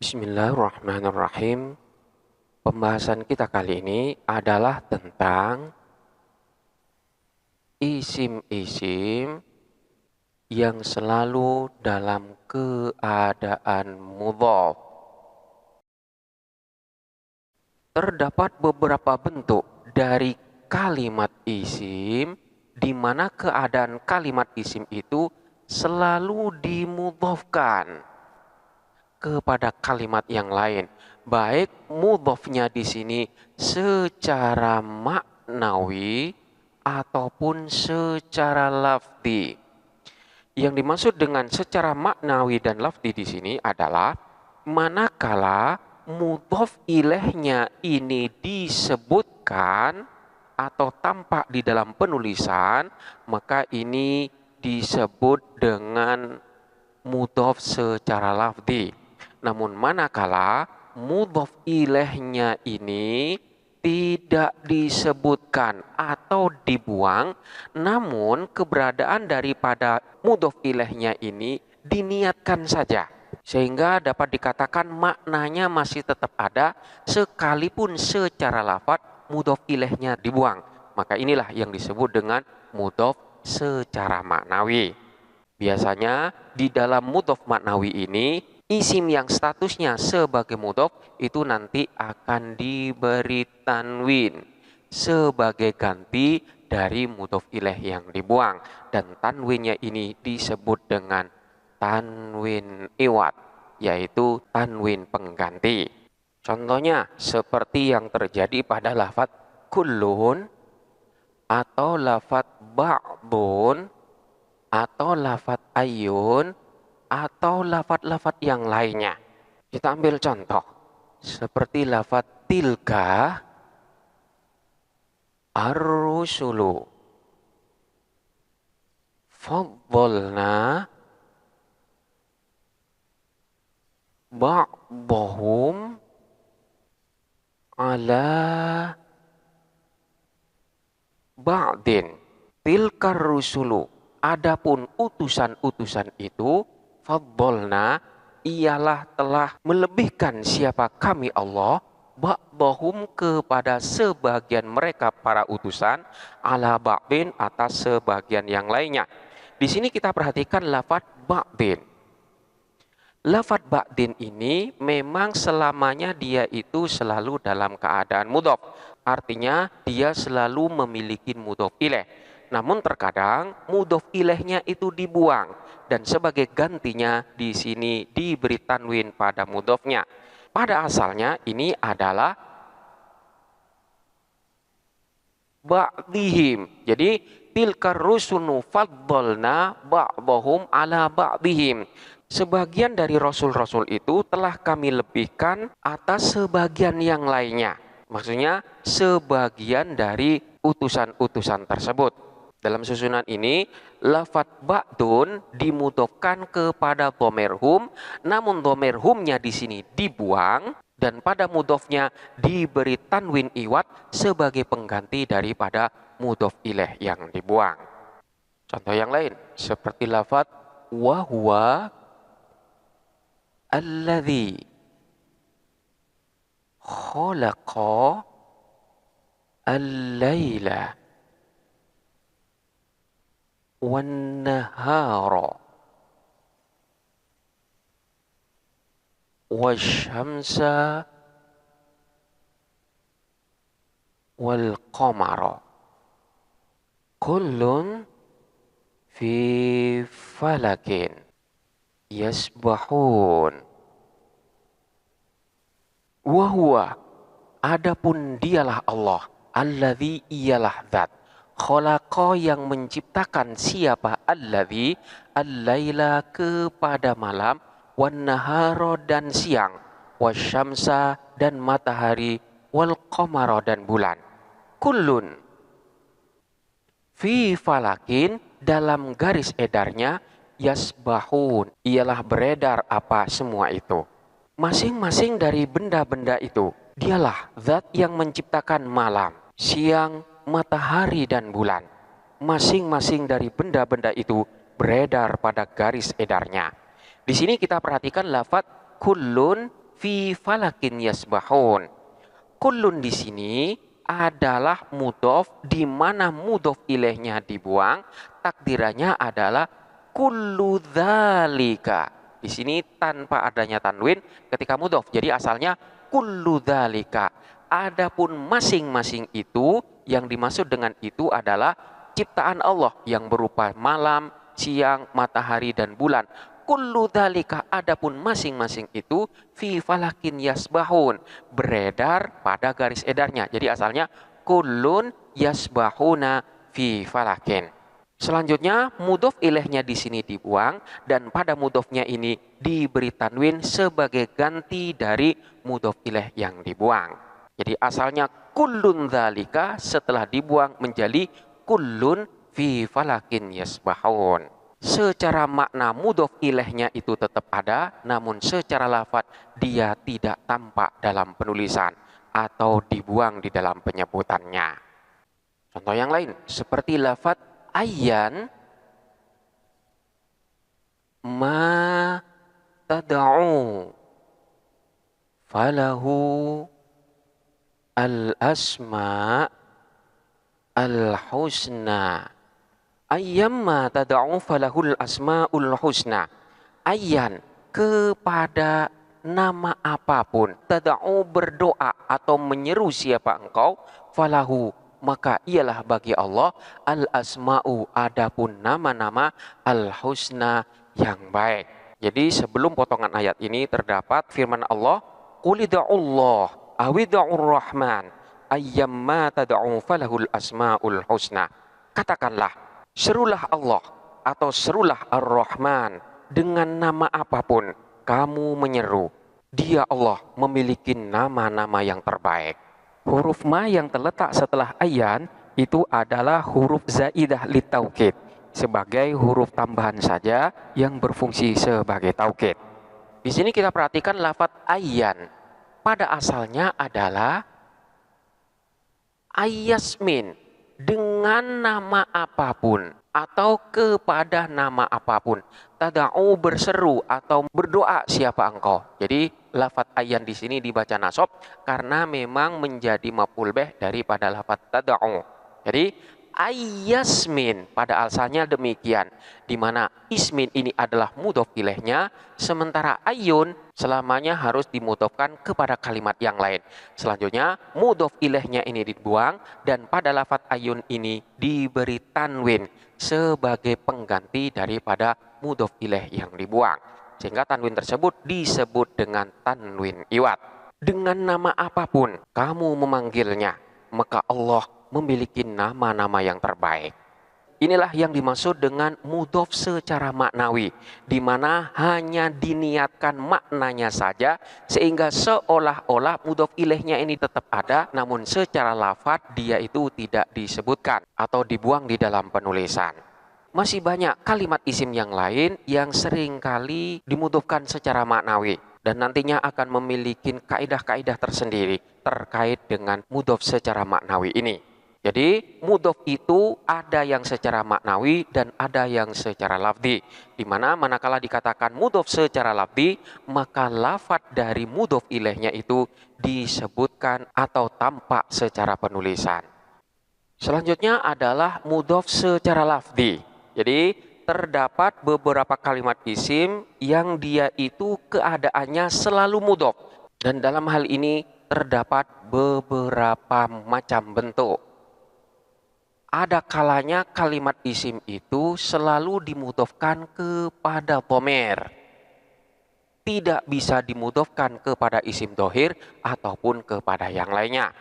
Bismillahirrahmanirrahim. Pembahasan kita kali ini adalah tentang isim-isim yang selalu dalam keadaan mudhaf. Terdapat beberapa bentuk dari kalimat isim di mana keadaan kalimat isim itu selalu dimudhafkan kepada kalimat yang lain, baik mudhafnya di sini secara maknawi ataupun secara lafzi. Yang dimaksud dengan secara maknawi dan lafzi di sini adalah manakala mudhaf ilaihnya ini disebutkan atau tampak di dalam penulisan, maka ini disebut dengan mudhaf secara lafzi. Namun manakala mudhaf ilaihnya ini tidak disebutkan atau dibuang, namun keberadaan daripada mudhaf ilaihnya ini diniatkan saja, sehingga dapat dikatakan maknanya masih tetap ada sekalipun secara lafaz mudhaf ilaihnya dibuang. Maka inilah yang disebut dengan mudhaf secara maknawi. Biasanya di dalam mudhaf maknawi ini, isim yang statusnya sebagai mudhaf itu nanti akan diberi tanwin sebagai ganti dari mudhaf ilaih yang dibuang, dan tanwinnya ini disebut dengan tanwin iwad, yaitu tanwin pengganti. Contohnya seperti yang terjadi pada lafaz kullun atau lafaz ba'dun atau lafaz ayyun atau lafaz-lafaz yang lainnya. Kita ambil contoh seperti lafaz tilka ar-rusulu faddalna ba'dahum ala ba'din. Tilka rusulu, adapun utusan-utusan itu, faddalna, ialah telah melebihkan siapa kami Allah, ba'dahum, kepada sebagian mereka para utusan, ala ba'din, atas sebagian yang lainnya. Di sini kita perhatikan lafaz ba'din. Lafaz ba'din ini memang selamanya dia itu selalu dalam keadaan mudhaf. Artinya dia selalu memiliki mudhaf ilaih. Namun terkadang mudhaf ilaihnya itu dibuang dan sebagai gantinya di sini diberi tanwin pada mudhafnya. Pada asalnya ini adalah ba'dihim. Jadi tilkar rusulu faddalna ba'dahum ala ba'dihim. Sebagian dari rasul-rasul itu telah kami lebihkan atas sebagian yang lainnya. Maksudnya sebagian dari utusan-utusan tersebut. Dalam susunan ini, lafaz ba'dun dimudhafkan kepada dhamir hum, namun dhamir humnya di sini dibuang dan pada mudhafnya diberi tanwin iwad sebagai pengganti daripada mudhaf ilaih yang dibuang. Contoh yang lain seperti lafaz wa huwa alladzi khalaqa al-laila wan-nahara wasyamsa wal-qamara kullun fi falakin yasbahun. Wahuwa, adapun dialah Allah, alladzi, ialah zat, khalaqa, yang menciptakan siapa, alladzi, al-laila, kepada malam, wan nahara, dan siang, wasyamsa, dan matahari, wal qamara, dan bulan. Kullun fi falakin, dalam garis edarnya, yasbahun, ialah beredar apa semua itu. Masing-masing dari benda-benda itu, dialah zat yang menciptakan malam, siang, matahari, dan bulan. Masing-masing dari benda-benda itu beredar pada garis edarnya. Di sini kita perhatikan lafaz kullun fi falakin yasbahun. Kullun di sini adalah mudhof di mana mudhof ilaihnya dibuang, takdirannya adalah kullu dzalika. Di sini tanpa adanya tanwin ketika mudhof. Jadi asalnya kullu dzalika. Adapun masing-masing itu yang dimaksud dengan itu adalah ciptaan Allah yang berupa malam, siang, matahari dan bulan. Kullu dzalika, adapun masing-masing itu fi falakin yasbahun, beredar pada garis edarnya. Jadi asalnya kullun yasbahuna fi falakin. Selanjutnya mudhof ilaihnya di sini dibuang dan pada mudhofnya ini diberi tanwin sebagai ganti dari mudhof ilaih yang dibuang. Jadi asalnya kullun dzalika, setelah dibuang menjadi kullun fi falakin yasbahun. Secara makna mudhof ilaihnya itu tetap ada, namun secara lafadz dia tidak tampak dalam penulisan atau dibuang di dalam penyebutannya. Contoh yang lain seperti lafadz ayyan ma tad'u falahu al-asma al-husna. Ayyamma tad'u falahul asmaul husna. Ayyan, kepada nama apapun, tad'u berdoa atau menyeru siapa engkau, falahu maka ialah bagi Allah al asma'u, adapun nama-nama al husna yang baik. Jadi sebelum potongan ayat ini terdapat firman Allah, qul id'ullah awid'ur rahman ayyamma tad'u falahul asmaul husna. Katakanlah, serulah Allah atau serulah Ar-Rahman, dengan nama apapun kamu menyeru, Dia Allah memiliki nama-nama yang terbaik. Huruf ma yang terletak setelah ayyan itu adalah huruf zaidah litaukid, sebagai huruf tambahan saja yang berfungsi sebagai taukid. Di sini kita perhatikan lafadz ayyan pada asalnya adalah ayyasmin, dengan nama apapun atau kepada nama apapun. Tada'u berseru atau berdoa siapa engkau. Jadi lafadz ayyan di sini dibaca nasab karena memang menjadi maf'ul bih daripada lafadz tada'u. Jadi ayyasmin pada asalnya demikian, di mana ismin ini adalah mudhof ilaihnya, sementara ayyun selamanya harus dimudhofkan kepada kalimat yang lain. Selanjutnya mudhof ilaihnya ini dibuang dan pada lafadz ayyun ini diberi tanwin sebagai pengganti daripada mudhof ilaih yang dibuang, sehingga tanwin tersebut disebut dengan tanwin iwad. Dengan nama apapun kamu memanggilnya, maka Allah memiliki nama-nama yang terbaik. Inilah yang dimaksud dengan mudhof secara maknawi, di mana hanya diniatkan maknanya saja sehingga seolah-olah mudhof ilaihnya ini tetap ada, namun secara lafadz dia itu tidak disebutkan atau dibuang di dalam penulisan. Masih banyak kalimat isim yang lain yang seringkali dimudhofkan secara maknawi dan nantinya akan memiliki kaidah-kaidah tersendiri terkait dengan mudhof secara maknawi ini. Jadi mudhof itu ada yang secara maknawi dan ada yang secara lafzi. Di mana manakala dikatakan mudhof secara lafzi, maka lafadz dari mudhof ilaihnya itu disebutkan atau tampak secara penulisan. Selanjutnya adalah mudhof secara lafzi. Jadi terdapat beberapa kalimat isim yang dia itu keadaannya selalu mudhof, dan dalam hal ini terdapat beberapa macam bentuk. Ada kalanya kalimat isim itu selalu dimudhofkan kepada dhamir, tidak bisa dimudhofkan kepada isim dhohir ataupun kepada yang lainnya.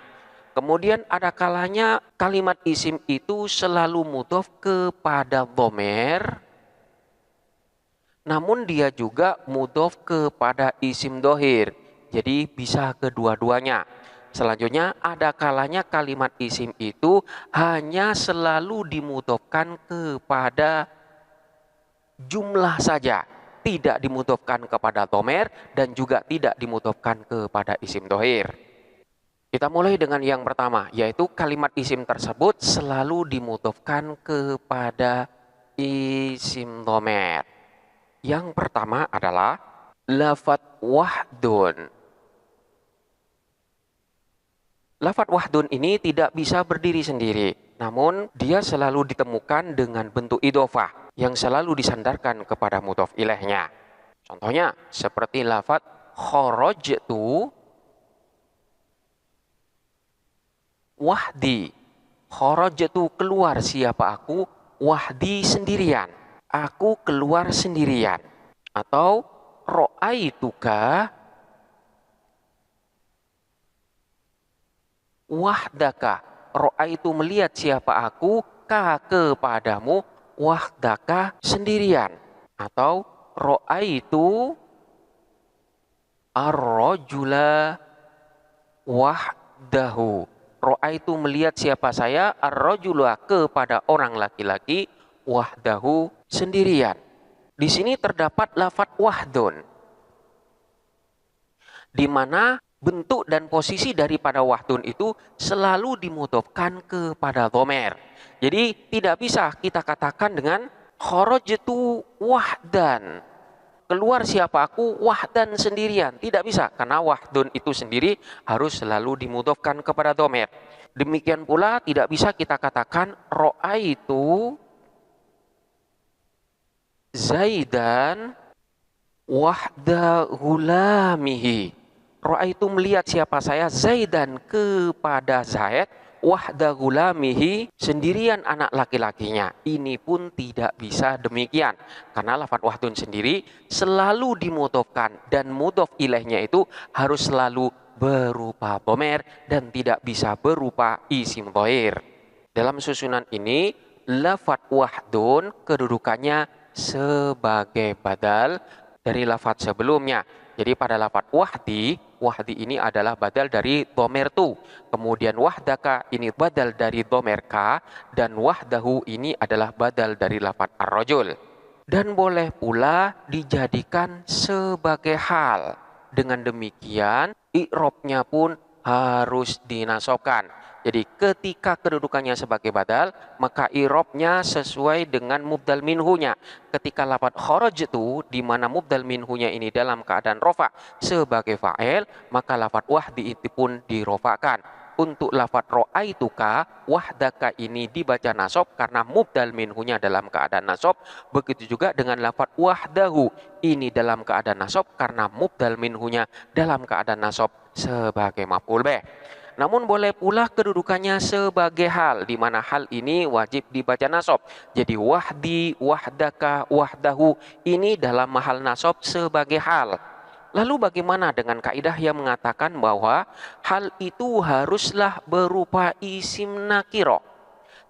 Kemudian ada kalanya kalimat isim itu selalu mudhof kepada dhamir, namun dia juga mudhof kepada isim dhohir. Jadi bisa kedua-duanya. Selanjutnya ada kalanya kalimat isim itu hanya selalu dimudhofkan kepada jumlah saja, tidak dimudhofkan kepada dhamir dan juga tidak dimudhofkan kepada isim dhohir. Kita mulai dengan yang pertama, yaitu kalimat isim tersebut selalu dimudhofkan kepada isim dhamir. Yang pertama adalah lafadz wahdun. Lafadz wahdun ini tidak bisa berdiri sendiri, namun dia selalu ditemukan dengan bentuk idhofah yang selalu disandarkan kepada mudhof ilaihnya. Contohnya seperti lafadz kharajtu wahdi. Kharajtu keluar siapa aku, wahdi sendirian. Aku keluar sendirian. Atau ra'aituka wahdaka. Ra'aitu melihat siapa aku, ka kepadamu, wahdaka sendirian. Atau ra'aitu ar-rajula wahdahu. Ra'aitu melihat siapa saya, ar-rajula kepada orang laki-laki, wahdahu sendirian. Di sini terdapat lafadz wahdun, di mana bentuk dan posisi daripada wahdun itu selalu dimudhofkan kepada dhamir. Jadi tidak bisa kita katakan dengan kharajtu wahdan. Keluar siapa aku, wahdan sendirian. Tidak bisa, karena wahdun itu sendiri harus selalu dimudhofkan kepada dhamir. Demikian pula tidak bisa kita katakan ra'aitu Zaidan wahda gulamihi. Ra'aitu melihat siapa saya, Zaidan kepada Zaid, wahda gulamihi sendirian anak laki-lakinya. Ini pun tidak bisa demikian, karena lafadz wahdun sendiri selalu dimudhofkan dan mudhof ilaihnya itu harus selalu berupa dhamir dan tidak bisa berupa isim dhair. Dalam susunan ini lafadz wahdun kedudukannya sebagai badal dari lafadz sebelumnya. Jadi pada lafadz wahdi, wahdi ini adalah badal dari dhamir tu. Kemudian wahdaka ini badal dari dhamir ka, dan wahdahu ini adalah badal dari lafadz ar-rajul. Dan boleh pula dijadikan sebagai hal. Dengan demikian i'rabnya pun harus dinasobkan. Jadi ketika kedudukannya sebagai badal, maka i'rabnya sesuai dengan mubdal minhunya. Ketika lafadz kharajtu, di mana mubdal minhunya ini dalam keadaan rofa sebagai fa'il, maka lafadz wahdi itu pun dirofakan. Untuk lafadz ra'aituka, wahdaka ini dibaca nasab karena mubdal minhunya dalam keadaan nasab. Begitu juga dengan lafadz wahdahu, ini dalam keadaan nasab karena mubdal minhunya dalam keadaan nasab sebagai maf'ul bih. Namun boleh pula kedudukannya sebagai hal, di mana hal ini wajib dibaca nasab. Jadi wahdi, wahdaka, wahdahu ini dalam mahal nasab sebagai hal. Lalu bagaimana dengan kaidah yang mengatakan bahwa hal itu haruslah berupa isim nakiro?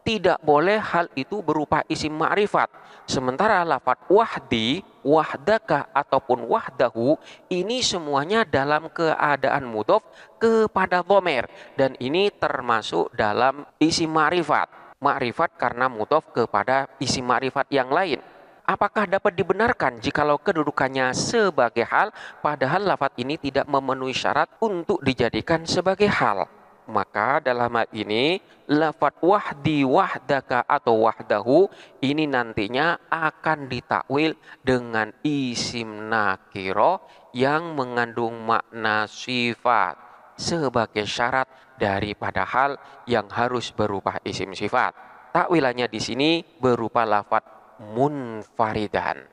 Tidak boleh hal itu berupa isim ma'rifat. Sementara lafadz wahdi, wahdaka ataupun wahdahu ini semuanya dalam keadaan mudhof kepada dhamir, dan ini termasuk dalam isim ma'rifat. Ma'rifat karena mudhof kepada isim ma'rifat yang lain. Apakah dapat dibenarkan jikalau kedudukannya sebagai hal, padahal lafadz ini tidak memenuhi syarat untuk dijadikan sebagai hal? Maka dalam hal ini lafadz wahdi, wahdaka atau wahdahu ini nantinya akan ditakwil dengan isim nakiro yang mengandung makna sifat sebagai syarat daripada hal yang harus berupa isim sifat. Takwilannya di sini berupa lafadz munfaridan.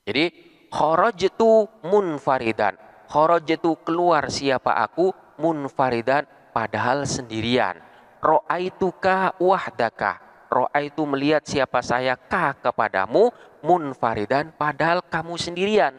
Jadi kharajtu munfaridan. Kharajtu keluar siapa aku, munfaridan padahal sendirian. Ra'aituka wahdaka. Ra'aitu melihat siapa saya ka kepadamu, munfaridan padahal kamu sendirian.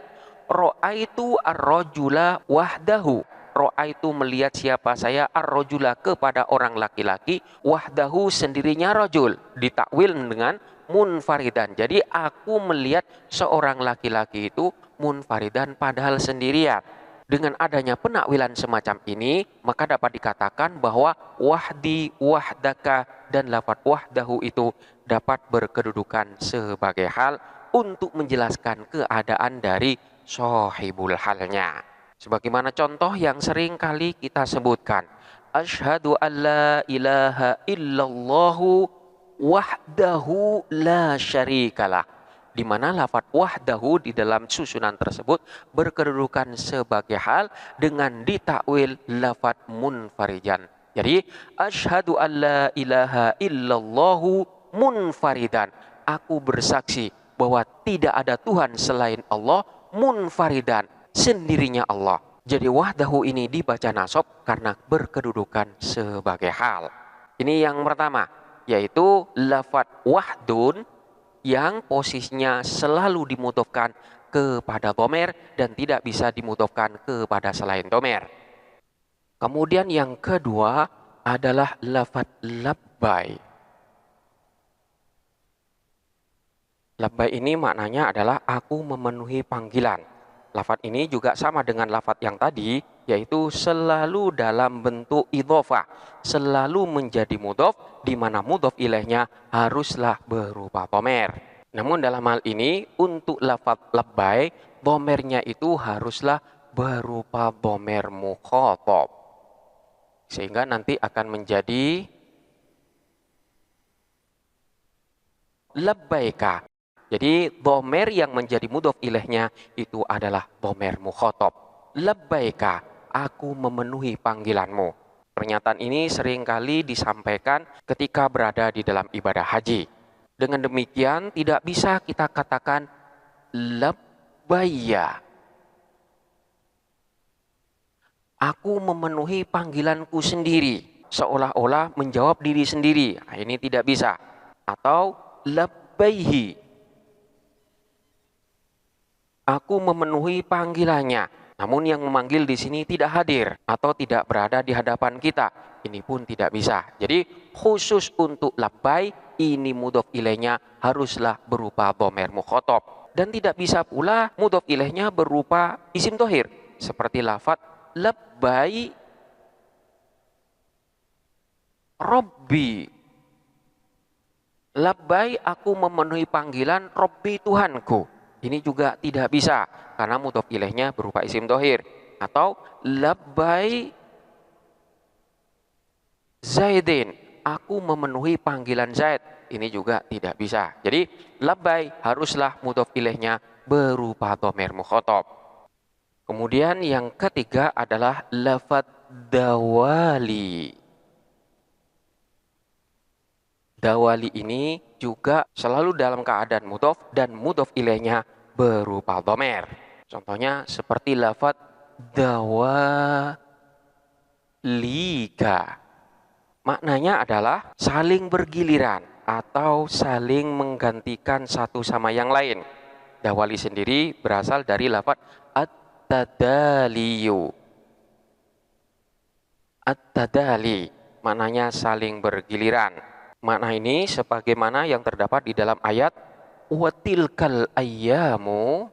Ra'aitu ar-rajula wahdahu. Ra'aitu melihat siapa saya, ar-rajula kepada orang laki-laki, wahdahu sendirinya rajul. Ditakwil dengan munfaridan. Jadi aku melihat seorang laki-laki itu munfaridan padahal sendirian. Dengan adanya penakwilan semacam ini, maka dapat dikatakan bahwa wahdi, wahdaka, dan lafadz wahdahu itu dapat berkedudukan sebagai hal untuk menjelaskan keadaan dari sahibul halnya. Sebagaimana contoh yang sering kali kita sebutkan. Asyhadu an la ilaha illallahu wahdahu la syarikalah. di mana lafadz wahdahu di dalam susunan tersebut berkedudukan sebagai hal dengan ditakwil lafadz munfaridan. Jadi asyhadu an la ilaha illallahu munfaridan. Aku bersaksi bahwa tidak ada Tuhan selain Allah, munfaridan, sendirinya Allah. Jadi wahdahu ini dibaca nasab karena berkedudukan sebagai hal. Ini yang pertama, yaitu lafadz wahdun yang posisinya selalu dimudhofkan kepada domer dan tidak bisa dimudhofkan kepada selain domer. Kemudian yang kedua adalah lafadz labbai. Labbai ini maknanya adalah aku memenuhi panggilan. Lafadz ini juga sama dengan lafadz yang tadi, yaitu selalu dalam bentuk idhofah, selalu menjadi mudhof, di mana mudhof ilaihnya haruslah berupa domer. Namun dalam hal ini, untuk lafadz labbai, domernya itu haruslah berupa domer mukhathab. Sehingga nanti akan menjadi labbaika. Jadi domer yang menjadi mudhof ilaihnya itu adalah domer mukhathab. Labbaika, aku memenuhi panggilanmu. Pernyataan ini seringkali disampaikan ketika berada di dalam ibadah haji. Dengan demikian tidak bisa kita katakan labbayya. Aku memenuhi panggilanku sendiri, seolah-olah menjawab diri sendiri. Nah, ini tidak bisa. Atau labbaihi, aku memenuhi panggilannya. Namun yang memanggil di sini tidak hadir atau tidak berada di hadapan kita. Ini pun tidak bisa. Jadi khusus untuk labbai, ini mudhof ilaihnya haruslah berupa domer mukhathab. Dan tidak bisa pula mudhof ilaihnya berupa isim thohir. Seperti lafadz labbai Robbi. Labbai, aku memenuhi panggilan Robbi Tuhanku. Ini juga tidak bisa karena mudhof ilaihnya berupa isim thohir. Atau labbai Zaidin, aku memenuhi panggilan Zaid. Ini juga tidak bisa. Jadi labbai haruslah mudhof ilaihnya berupa domer mukhathab. Kemudian yang ketiga adalah lafadz dawali. Dawali ini juga selalu dalam keadaan mudhof dan mudhof ilaihnya berupa domer. Contohnya seperti lafadz dawalika. Maknanya adalah saling bergiliran atau saling menggantikan satu sama yang lain. Dawali sendiri berasal dari lafadz at-tadaliyu. At-tadali maknanya saling bergiliran. Makna ini sebagaimana yang terdapat di dalam ayat watilkal ayyamu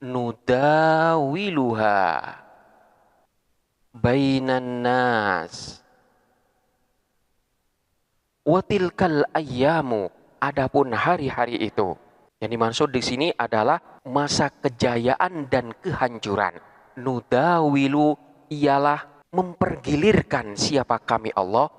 nudawiluha bainan nas. Watilkal ayyamu, adapun hari-hari itu. Yang dimaksud di sini adalah masa kejayaan dan kehancuran. Nudawilu ialah mempergilirkan siapa kami Allah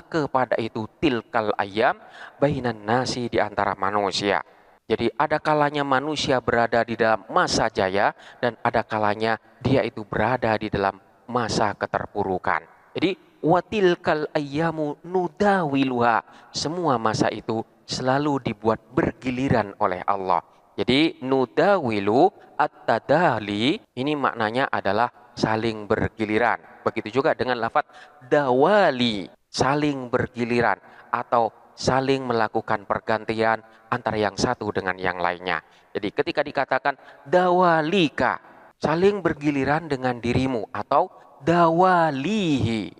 kepada itu tilkal ayyam bainan nasi, di antara manusia. Jadi ada kalanya manusia berada di dalam masa jaya dan ada kalanya dia itu berada di dalam masa keterpurukan. Jadi watilkal ayyamu nudawiluha, semua masa itu selalu dibuat bergiliran oleh Allah. Jadi nudawilu at-tadali ini maknanya adalah saling bergiliran. Begitu juga dengan lafadz dawali, saling bergiliran atau saling melakukan pergantian antara yang satu dengan yang lainnya. Jadi ketika dikatakan dawalika, saling bergiliran dengan dirimu, atau dawalihi,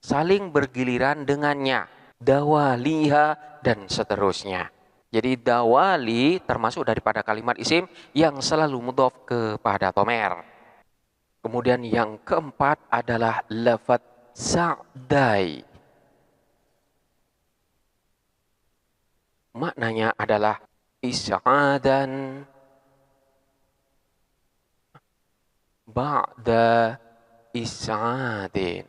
saling bergiliran dengannya, dawaliha, dan seterusnya. Jadi dawali termasuk daripada kalimat isim yang selalu mudhof kepada domer. Kemudian yang keempat adalah lafadz sa'dai. Maknanya adalah is'adan ba'da is'adin.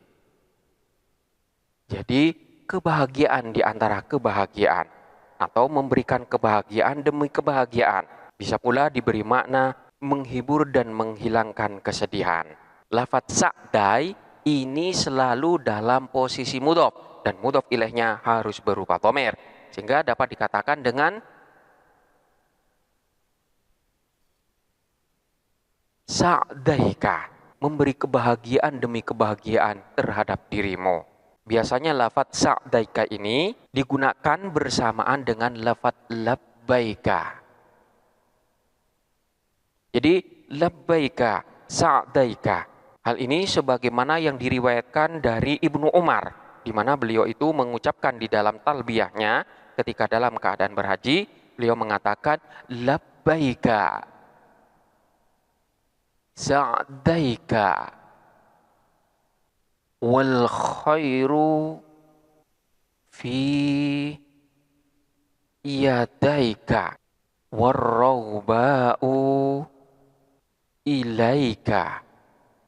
Jadi kebahagiaan di antara kebahagiaan atau memberikan kebahagiaan demi kebahagiaan. Bisa pula diberi makna menghibur dan menghilangkan kesedihan. Lafadz sa'dai ini selalu dalam posisi mudhof dan mudhof ilaihnya harus berupa dhamir, sehingga dapat dikatakan dengan sa'daika, memberi kebahagiaan demi kebahagiaan terhadap dirimu. Biasanya lafadz sa'daika ini digunakan bersamaan dengan lafadz labbaika. Jadi labbaika, sa'daika. Hal ini sebagaimana yang diriwayatkan dari Ibnu Umar, di mana beliau itu mengucapkan di dalam talbiyahnya ketika dalam keadaan berhaji, beliau mengatakan labbaika, sa'daika, wal khairu fi yadaika, warraghba'u ilaika.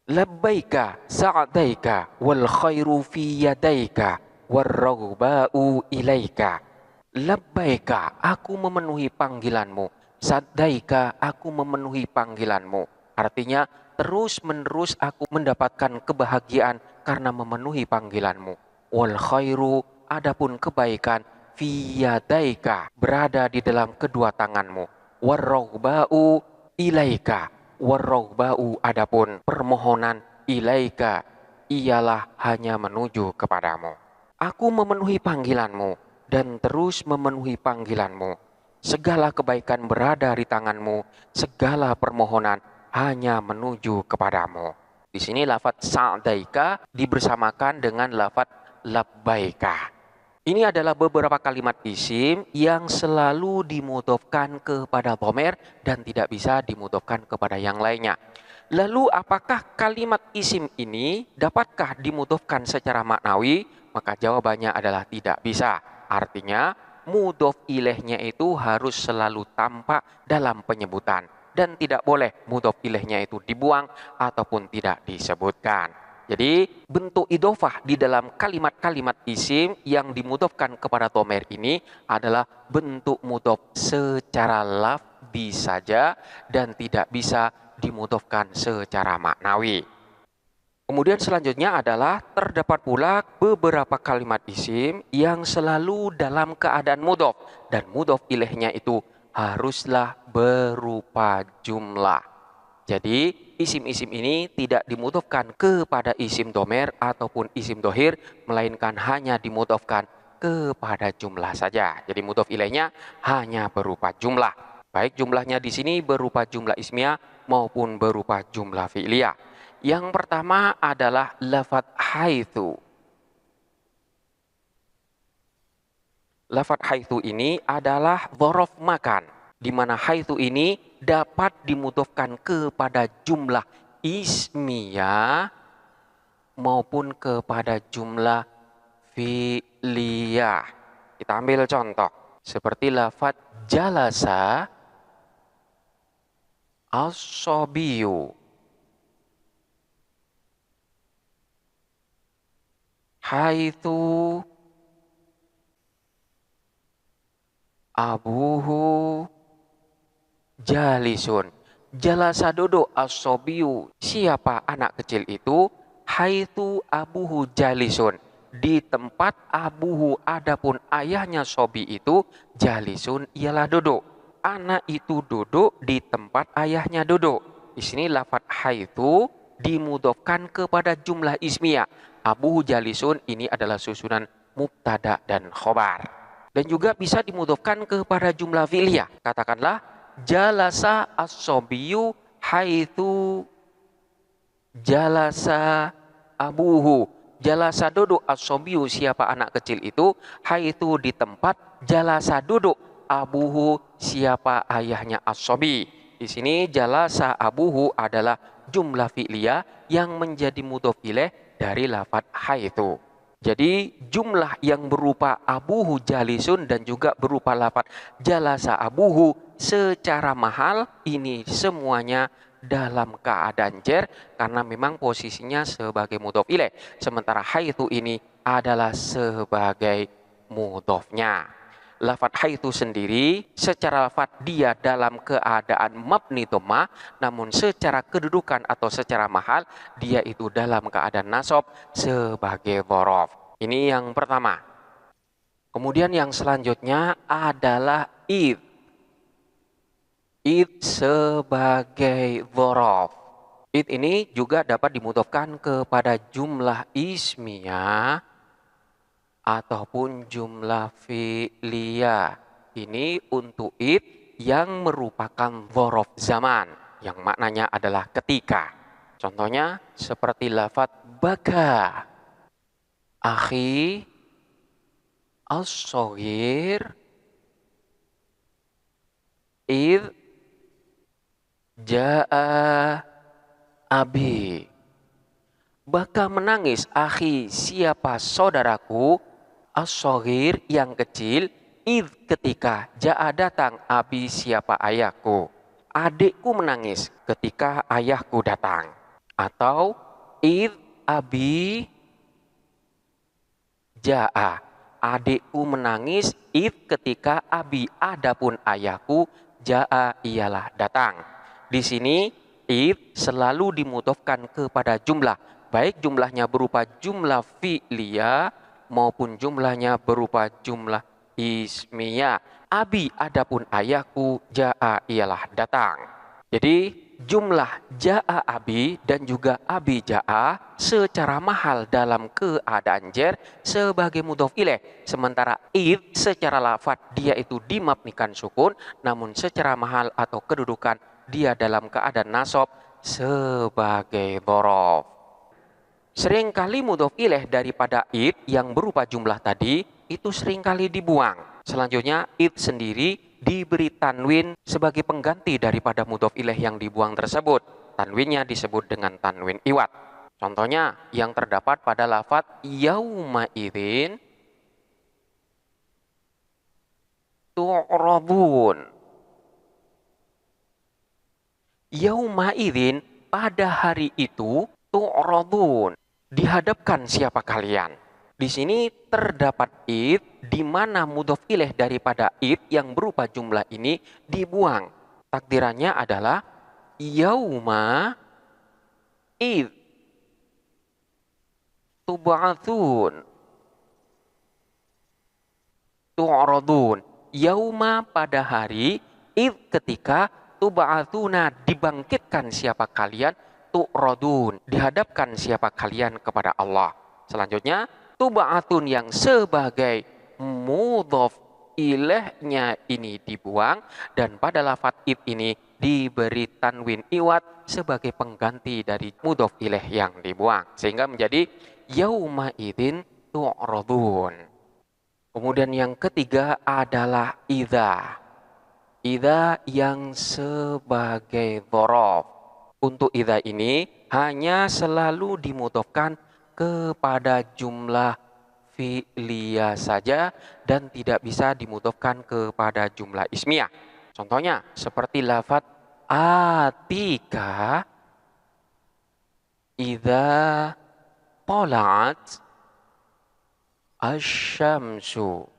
Labbaika sa'daika wal khairu fi yadaika warraghba'u ilaika. Labbaika, aku memenuhi panggilanmu. Sa'daika, aku memenuhi panggilanmu. Artinya terus-menerus aku mendapatkan kebahagiaan karena memenuhi panggilanmu. Wal khairu, adapun kebaikan, fi yadaika, berada di dalam kedua tanganmu. Warraghba'u ilaika, warraghba'u, adapun permohonan, ilaika, ialah hanya menuju kepadamu. Aku memenuhi panggilanmu dan terus memenuhi panggilanmu. Segala kebaikan berada di tanganmu, segala permohonan hanya menuju kepadamu. Di sini lafadz sa'daika dibersamakan dengan lafadz labbaika. Ini adalah beberapa kalimat isim yang selalu dimudhofkan kepada dhamir dan tidak bisa dimudhofkan kepada yang lainnya. Lalu apakah kalimat isim ini dapatkah dimudhofkan secara maknawi? Maka jawabannya adalah tidak bisa. Artinya mudhof ilaihnya itu harus selalu tampak dalam penyebutan dan tidak boleh mudhof ilaihnya itu dibuang ataupun tidak disebutkan. Jadi bentuk idhofah di dalam kalimat-kalimat isim yang dimudhofkan kepada dhamir ini adalah bentuk mudhof secara lafzi saja dan tidak bisa dimudhofkan secara maknawi. Kemudian selanjutnya adalah terdapat pula beberapa kalimat isim yang selalu dalam keadaan mudhof dan mudhof ilaihnya itu haruslah berupa jumlah. Jadi isim-isim ini tidak dimudhofkan kepada isim dhamir ataupun isim dhohir, melainkan hanya dimudhofkan kepada jumlah saja. Jadi mudhof ilaihnya hanya berupa jumlah. Baik jumlahnya di sini berupa jumlah ismiyah maupun berupa jumlah fi'liyah. Yang pertama adalah lafadz haitsu. Lafadz haitsu ini adalah dzaraf makan, di mana haitsu ini dapat dimudhofkan kepada jumlah ismiyah maupun kepada jumlah fi'liyah. Kita ambil contoh seperti lafadz jalasa as-sabiyu, haitsu abuhu jalisun. Jalasa duduk as-sabiyu, siapa anak kecil itu, haitsu abuhu jalisun, di tempat abuhu adapun ayahnya sobi itu, jalisun ialah duduk. Anak itu duduk di tempat ayahnya duduk. Di sini lafadz haitsu dimudhofkan kepada jumlah ismiyah. Abuhu jalisun ini adalah susunan mubtada dan khobar. Dan juga bisa dimudhofkan kepada jumlah fi'liyah. Katakanlah jalasa as-sabiyu haitsu jalasa abuhu. Jalasa duduk as-sabiyu, siapa anak kecil itu, haitsu di tempat, jalasa duduk abuhu, siapa ayahnya as-sabi. Di sini jalasa abuhu adalah jumlah fi'liyah yang menjadi mudhof ilaih dari lafadz haitsu. Jadi jumlah yang berupa abuhu jalisun dan juga berupa lafadz jalasa abuhu secara mahal ini semuanya dalam keadaan jer karena memang posisinya sebagai mudhof ilaih. Sementara haitsu ini adalah sebagai mudhofnya. Lafadz haitsu sendiri secara lafadz dia dalam keadaan mabni dhammah, namun secara kedudukan atau secara mahal dia itu dalam keadaan nasab sebagai dzaraf. Ini yang pertama. Kemudian yang selanjutnya adalah id. Id sebagai dzaraf. Id ini juga dapat dimudhofkan kepada jumlah ismiyah ataupun jumlah fi'liyah. Ini untuk id yang merupakan dzaraf zaman, yang maknanya adalah ketika. Contohnya seperti lafadz baka, akhi as-shaghir id jaa abi. Baka menangis akhi siapa saudaraku as-shaghir yang kecil, id ketika jaa datang abi siapa ayahku. Adikku menangis ketika ayahku datang. Atau id abi jaa. Adikku menangis id ketika abi adapun ayahku jaa ialah datang. Di sini id selalu dimudhofkan kepada jumlah, baik jumlahnya berupa jumlah fi'liyah maupun jumlahnya berupa jumlah ismiyah. Abi adapun ayahku jaa ialah datang. Jadi jumlah jaa abi dan juga abi jaa secara mahal dalam keadaan jar sebagai mudhof ilaih. Sementara id secara lafadz dia itu dimabnikan sukun, namun secara mahal atau kedudukan dia dalam keadaan nasab sebagai dzaraf. Seringkali mudhof ilaih daripada id yang berupa jumlah tadi itu seringkali dibuang. Selanjutnya id sendiri diberi tanwin sebagai pengganti daripada mudhof ilaih yang dibuang tersebut. Tanwinnya disebut dengan tanwin iwad. Contohnya yang terdapat pada lafadz yauma idzin tu'radun. Yauma idzin pada hari itu tu'radun. Dihadapkan siapa kalian? Di sini terdapat id di mana mudhof ilaih daripada id yang berupa jumlah ini dibuang. Takdirannya adalah yauma id tub'atsun tu'radun. Yauma pada hari, id ketika, tub'atsuna dibangkitkan siapa kalian, tu'radun dihadapkan siapa kalian kepada Allah. Selanjutnya tub'atsun yang sebagai mudhof ilaihnya ini dibuang, dan pada lafadz id ini diberi tanwin iwad sebagai pengganti dari mudhof ilaih yang dibuang, sehingga menjadi yauma idzin tu'radun. Kemudian yang ketiga adalah idza. Idza yang sebagai dzaraf. Untuk idza ini hanya selalu dimudhofkan kepada jumlah fi'liyah saja dan tidak bisa dimudhofkan kepada jumlah ismiyah. Contohnya seperti lafadz atika idza tala'at asyamsu.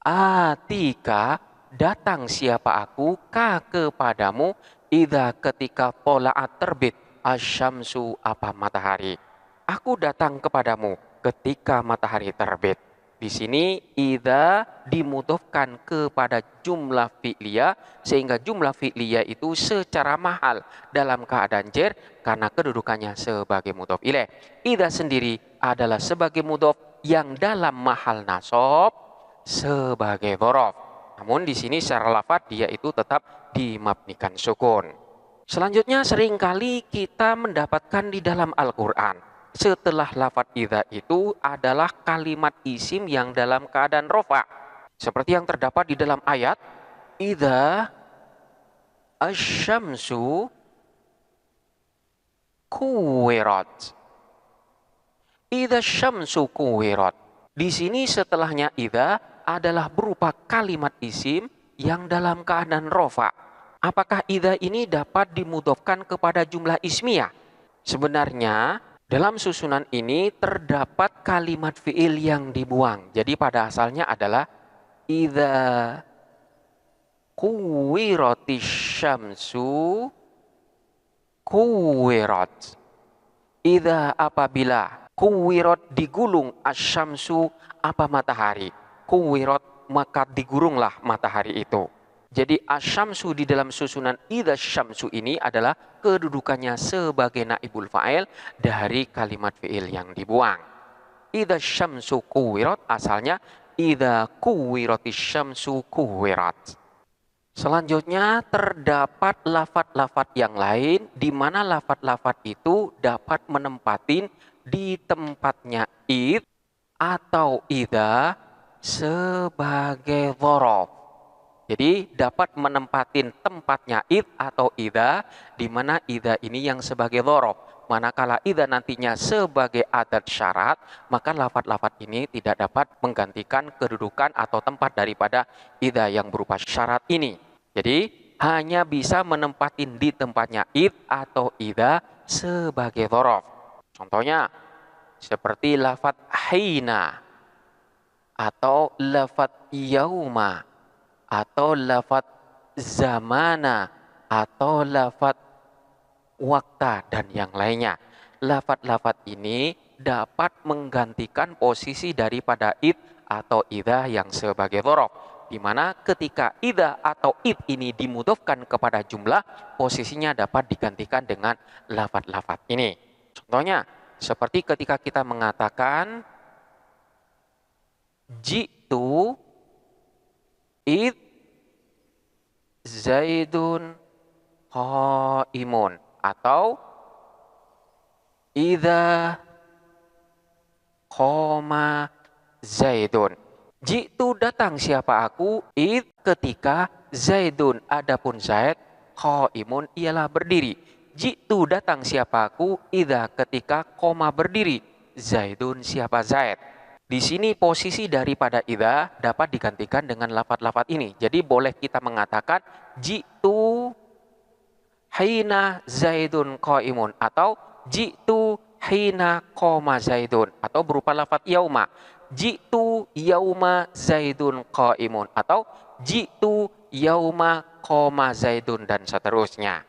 Atika datang siapa aku ka kepadamu, idza ketika tola'at terbit asyamsu apa matahari. Aku datang kepadamu ketika matahari terbit. Di sini idza dimudhofkan kepada jumlah fi'liyah, sehingga jumlah fi'liyah itu secara mahal dalam keadaan jar karena kedudukannya sebagai mudhof ilaih. Idza sendiri adalah sebagai mudhof yang dalam mahal nasab sebagai dzaraf. Namun di sini secara lafadz dia itu tetap dimabnikan sukun. Selanjutnya seringkali kita mendapatkan di dalam Al-Qur'an setelah lafadz idza itu adalah kalimat isim yang dalam keadaan rofa. Seperti yang terdapat di dalam ayat idza asyamsu kuwirat. Idza syamsu kuwirat. Di sini setelahnya idza adalah berupa kalimat isim yang dalam keadaan rofa. Apakah idza ini dapat dimudhofkan kepada jumlah ismiyah? Sebenarnya Dalam susunan ini terdapat kalimat fiil yang dibuang. Jadi pada asalnya adalah idza kuwiratis syamsu kuwirat. Idza apabila kuwirat digulung asyamsu apa matahari. Kuwirat maka digulunglah matahari itu. Jadi asyamsu di dalam susunan idza syamsu ini adalah kedudukannya sebagai naibul fa'il dari kalimat fi'il yang dibuang. Idza syamsu kuwirat asalnya idza kuwiratis syamsu kuwirat. Selanjutnya terdapat lafat-lafat yang lain di mana lafat-lafat itu dapat menempatin di tempatnya id atau idza sebagai dzaraf. Jadi dapat menempatin tempatnya id atau idza di mana idza ini yang sebagai dzaraf. Manakala idza nantinya sebagai adat syarat, maka lafat-lafat ini tidak dapat menggantikan kedudukan atau tempat daripada idza yang berupa syarat ini. Jadi hanya bisa menempatin di tempatnya id atau idza sebagai dzaraf. Contohnya seperti lafat hina atau lafat yauma atau lafat zamana atau lafat wakta dan yang lainnya. Lafat-lafat ini dapat menggantikan posisi daripada id atau idza yang sebagai dzaraf, di mana ketika idza atau id ini dimudhofkan kepada jumlah, posisinya dapat digantikan dengan lafat-lafat ini. Contohnya seperti ketika kita mengatakan jitu id zaidun qaimun atau idza qama zaidun. Jitu datang siapa aku, id ketika zaidun adapun zaid qaimun ialah berdiri. Jitu datang siapa aku, idza ketika qama berdiri, zaidun siapa zaid. Di sini posisi daripada idza dapat digantikan dengan lafat-lafat ini. Jadi boleh kita mengatakan jitu hina zaidun qaimun atau jitu hina qama zaidun atau berupa lafat yauma. Jitu yauma zaidun qaimun atau jitu yauma qama zaidun dan seterusnya.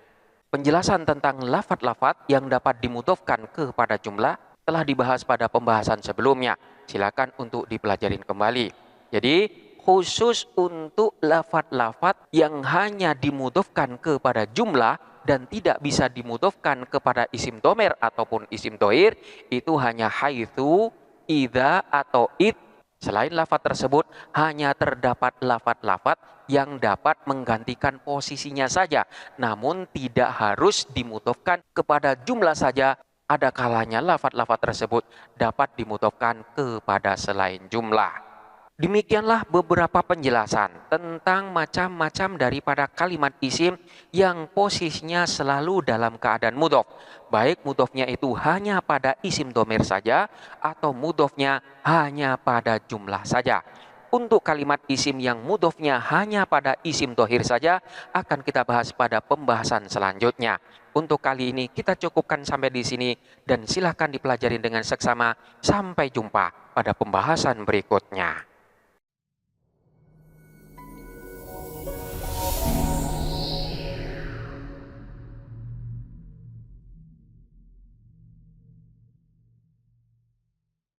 Penjelasan tentang lafat-lafat yang dapat dimudhofkan kepada jumlah telah dibahas pada pembahasan sebelumnya. Silakan untuk dipelajarin kembali. Jadi khusus untuk lafat-lafat yang hanya dimudhofkan kepada jumlah dan tidak bisa dimudhofkan kepada isim domer ataupun isim doir, itu hanya haitsu, idza atau id. Selain lafat tersebut hanya terdapat lafat-lafat yang dapat menggantikan posisinya saja, namun tidak harus dimudhofkan kepada jumlah saja. Ada kalanya lafat-lafat tersebut dapat dimudhofkan kepada selain jumlah. Demikianlah beberapa penjelasan tentang macam-macam daripada kalimat isim yang posisinya selalu dalam keadaan mudhof. Baik mudhofnya itu hanya pada isim domir saja atau mudhofnya hanya pada jumlah saja. Untuk kalimat isim yang mudhofnya hanya pada isim dohir saja akan kita bahas pada pembahasan selanjutnya. Untuk kali ini kita cukupkan sampai di sini dan silahkan dipelajari dengan seksama. Sampai jumpa pada pembahasan berikutnya.